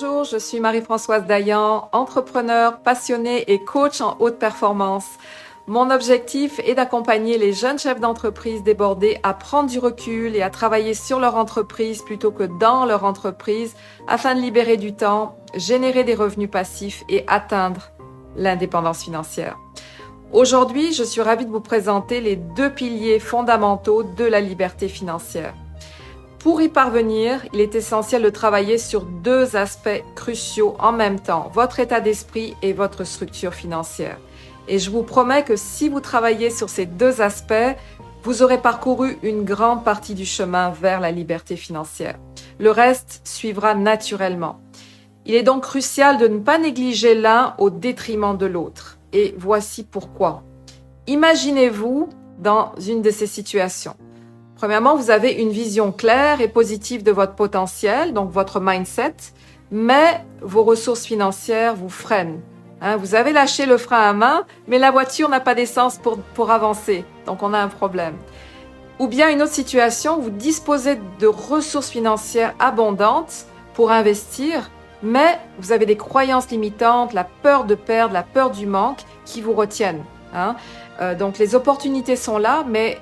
Bonjour, je suis Marie-Françoise Dayan, entrepreneur, passionnée et coach en haute performance. Mon objectif est d'accompagner les jeunes chefs d'entreprise débordés à prendre du recul et à travailler sur leur entreprise plutôt que dans leur entreprise afin de libérer du temps, générer des revenus passifs et atteindre l'indépendance financière. Aujourd'hui, je suis ravie de vous présenter les 2 piliers fondamentaux de la liberté financière. Pour y parvenir, il est essentiel de travailler sur 2 aspects cruciaux en même temps, votre état d'esprit et votre structure financière. Et je vous promets que si vous travaillez sur ces 2 aspects, vous aurez parcouru une grande partie du chemin vers la liberté financière. Le reste suivra naturellement. Il est donc crucial de ne pas négliger l'un au détriment de l'autre. Et voici pourquoi. Imaginez-vous dans une de ces situations. Premièrement, vous avez une vision claire et positive de votre potentiel, donc votre mindset, mais vos ressources financières vous freinent. Vous avez lâché le frein à main, mais la voiture n'a pas d'essence pour avancer, donc on a un problème. Ou bien une autre situation, vous disposez de ressources financières abondantes pour investir, mais vous avez des croyances limitantes, la peur de perdre, la peur du manque qui vous retiennent. Donc les opportunités sont là, mais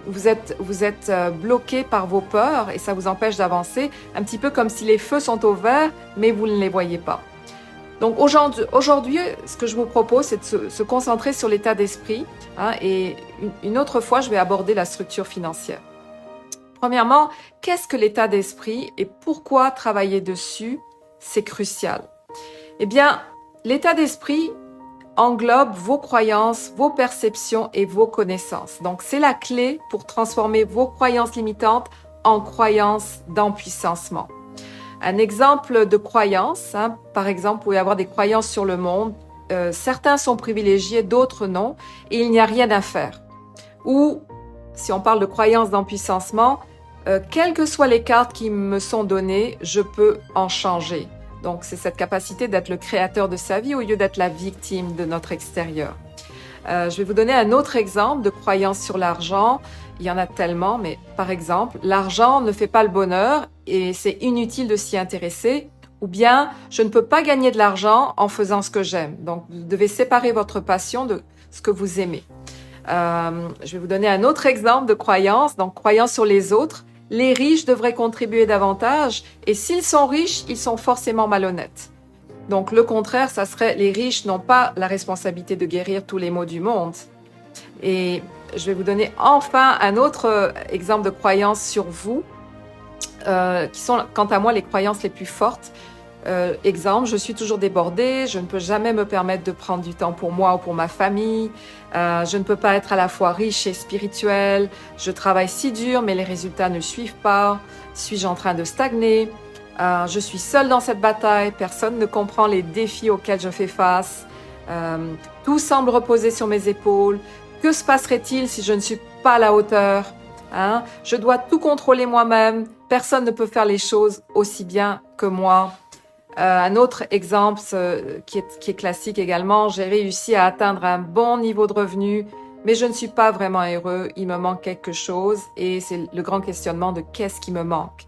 vous êtes bloqué par vos peurs et ça vous empêche d'avancer, un petit peu comme si les feux sont au vert, mais vous ne les voyez pas. Donc aujourd'hui, ce que je vous propose, c'est de se concentrer sur l'état d'esprit, et une autre fois, je vais aborder la structure financière. Premièrement, qu'est-ce que l'état d'esprit et pourquoi travailler dessus, c'est crucial. Eh bien, l'état d'esprit englobe vos croyances, vos perceptions et vos connaissances. Donc, c'est la clé pour transformer vos croyances limitantes en croyances d'empuissancement. Un exemple de croyance, par exemple, vous pouvez avoir des croyances sur le monde. Certains sont privilégiés, d'autres non, et il n'y a rien à faire. Ou, si on parle de croyances d'empuissancement, quelles que soient les cartes qui me sont données, je peux en changer. Donc, c'est cette capacité d'être le créateur de sa vie au lieu d'être la victime de notre extérieur. Je vais vous donner un autre exemple de croyance sur l'argent. Il y en a tellement, mais par exemple, l'argent ne fait pas le bonheur et c'est inutile de s'y intéresser. Ou bien, je ne peux pas gagner de l'argent en faisant ce que j'aime. Donc, vous devez séparer votre passion de ce que vous aimez. Je vais vous donner un autre exemple de croyance. Donc, croyance sur les autres. Les riches devraient contribuer davantage et s'ils sont riches, ils sont forcément malhonnêtes. Donc le contraire, ça serait les riches n'ont pas la responsabilité de guérir tous les maux du monde. Et je vais vous donner enfin un autre exemple de croyance sur vous, qui sont quant à moi les croyances les plus fortes. Exemple, je suis toujours débordée, je ne peux jamais me permettre de prendre du temps pour moi ou pour ma famille, je ne peux pas être à la fois riche et spirituelle, je travaille si dur mais les résultats ne suivent pas, suis-je en train de stagner, je suis seule dans cette bataille, personne ne comprend les défis auxquels je fais face, tout semble reposer sur mes épaules, que se passerait-il si je ne suis pas à la hauteur, je dois tout contrôler moi-même, personne ne peut faire les choses aussi bien que moi. Un autre exemple qui est classique également, j'ai réussi à atteindre un bon niveau de revenu, mais je ne suis pas vraiment heureux, il me manque quelque chose et c'est le grand questionnement de qu'est-ce qui me manque.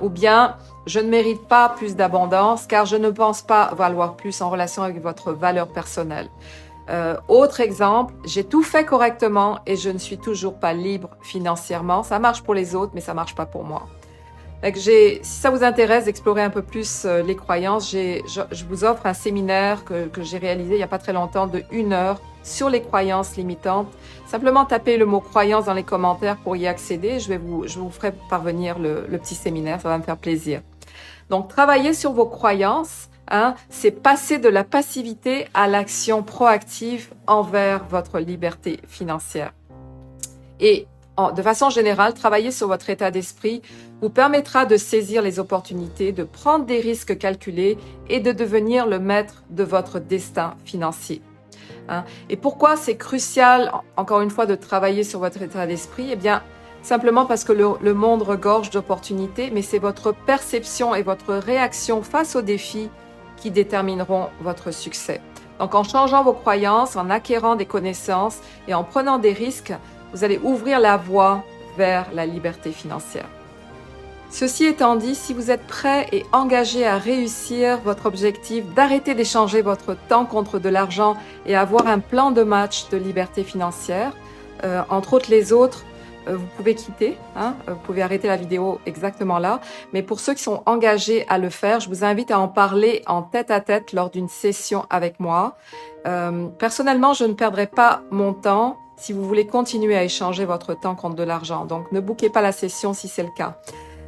Ou bien, je ne mérite pas plus d'abondance car je ne pense pas valoir plus en relation avec votre valeur personnelle. Autre exemple, j'ai tout fait correctement et je ne suis toujours pas libre financièrement. Ça marche pour les autres, mais ça marche pas pour moi. Si ça vous intéresse d'explorer un peu plus les croyances, je vous offre un séminaire que j'ai réalisé il n'y a pas très longtemps de 1 heure sur les croyances limitantes. Simplement tapez le mot croyance dans les commentaires pour y accéder. Je vous ferai parvenir le petit séminaire, ça va me faire plaisir. Donc, travailler sur vos croyances, c'est passer de la passivité à l'action proactive envers votre liberté financière. Et de façon générale, travailler sur votre état d'esprit vous permettra de saisir les opportunités, de prendre des risques calculés et de devenir le maître de votre destin financier. Et pourquoi c'est crucial, encore une fois, de travailler sur votre état d'esprit? Eh bien, simplement parce que le monde regorge d'opportunités, mais c'est votre perception et votre réaction face aux défis qui détermineront votre succès. Donc, en changeant vos croyances, en acquérant des connaissances et en prenant des risques, vous allez ouvrir la voie vers la liberté financière. Ceci étant dit, si vous êtes prêt et engagé à réussir votre objectif, d'arrêter d'échanger votre temps contre de l'argent et avoir un plan de match de liberté financière, entre autres les autres, vous pouvez quitter, vous pouvez arrêter la vidéo exactement là. Mais pour ceux qui sont engagés à le faire, je vous invite à en parler en tête-à-tête lors d'une session avec moi. Personnellement, je ne perdrai pas mon temps si vous voulez continuer à échanger votre temps contre de l'argent. Donc, ne bouquez pas la session si c'est le cas.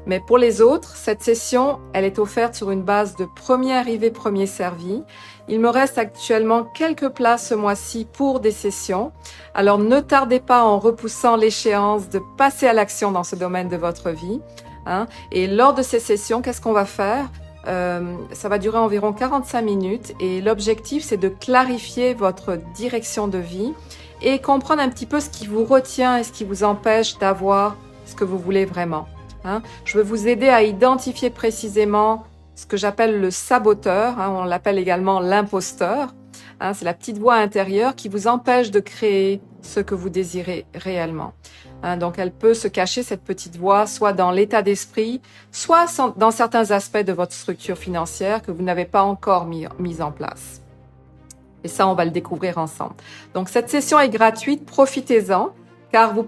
Mais pour les autres, cette session, elle est offerte sur une base de premier arrivé, premier servi. Il me reste actuellement quelques places ce mois-ci pour des sessions. Alors ne tardez pas en repoussant l'échéance de passer à l'action dans ce domaine de votre vie. Et lors de ces sessions, qu'est-ce qu'on va faire? Ça va durer environ 45 minutes et l'objectif, c'est de clarifier votre direction de vie et comprendre un petit peu ce qui vous retient et ce qui vous empêche d'avoir ce que vous voulez vraiment. Je vais vous aider à identifier précisément ce que j'appelle le saboteur, on l'appelle également l'imposteur. C'est la petite voix intérieure qui vous empêche de créer ce que vous désirez réellement. Donc elle peut se cacher, cette petite voix, soit dans l'état d'esprit, soit dans certains aspects de votre structure financière que vous n'avez pas encore mis en place. Et ça, on va le découvrir ensemble. Donc cette session est gratuite, profitez-en. Car vous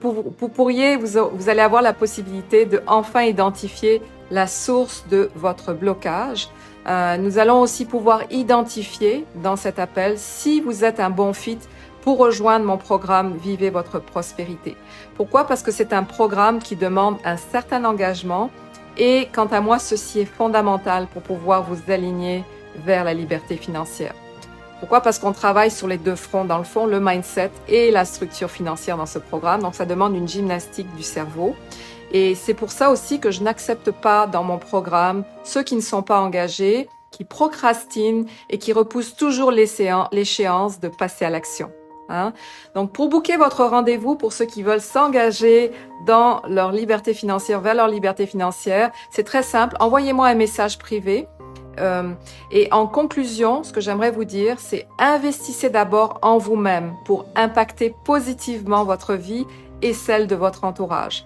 allez avoir la possibilité de enfin identifier la source de votre blocage. Nous allons aussi pouvoir identifier dans cet appel si vous êtes un bon fit pour rejoindre mon programme Vivez votre prospérité. Pourquoi? Parce que c'est un programme qui demande un certain engagement et quant à moi, ceci est fondamental pour pouvoir vous aligner vers la liberté financière. Pourquoi? Parce qu'on travaille sur les deux fronts, dans le fond, le mindset et la structure financière dans ce programme. Donc, ça demande une gymnastique du cerveau. Et c'est pour ça aussi que je n'accepte pas dans mon programme ceux qui ne sont pas engagés, qui procrastinent et qui repoussent toujours l'échéance de passer à l'action. Donc, pour booker votre rendez-vous, pour ceux qui veulent s'engager dans leur liberté financière, vers leur liberté financière, c'est très simple. Envoyez-moi un message privé. Et en conclusion, ce que j'aimerais vous dire, c'est investissez d'abord en vous-même pour impacter positivement votre vie et celle de votre entourage.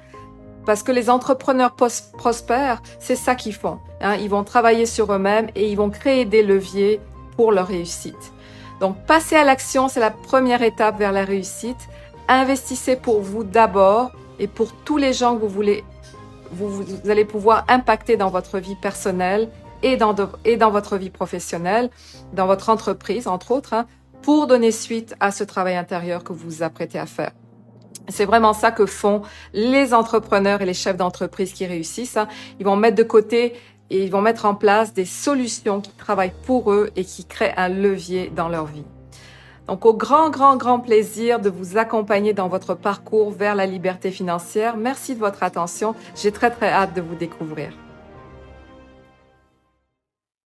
Parce que les entrepreneurs prospères, c'est ça qu'ils font. Ils vont travailler sur eux-mêmes et ils vont créer des leviers pour leur réussite. Donc, passer à l'action, c'est la première étape vers la réussite. Investissez pour vous d'abord et pour tous les gens que vous allez pouvoir impacter dans votre vie personnelle et dans votre vie professionnelle, dans votre entreprise, entre autres, pour donner suite à ce travail intérieur que vous vous apprêtez à faire. C'est vraiment ça que font les entrepreneurs et les chefs d'entreprise qui réussissent. Ils vont mettre de côté et ils vont mettre en place des solutions qui travaillent pour eux et qui créent un levier dans leur vie. Donc, au grand plaisir de vous accompagner dans votre parcours vers la liberté financière. Merci de votre attention. J'ai très hâte de vous découvrir.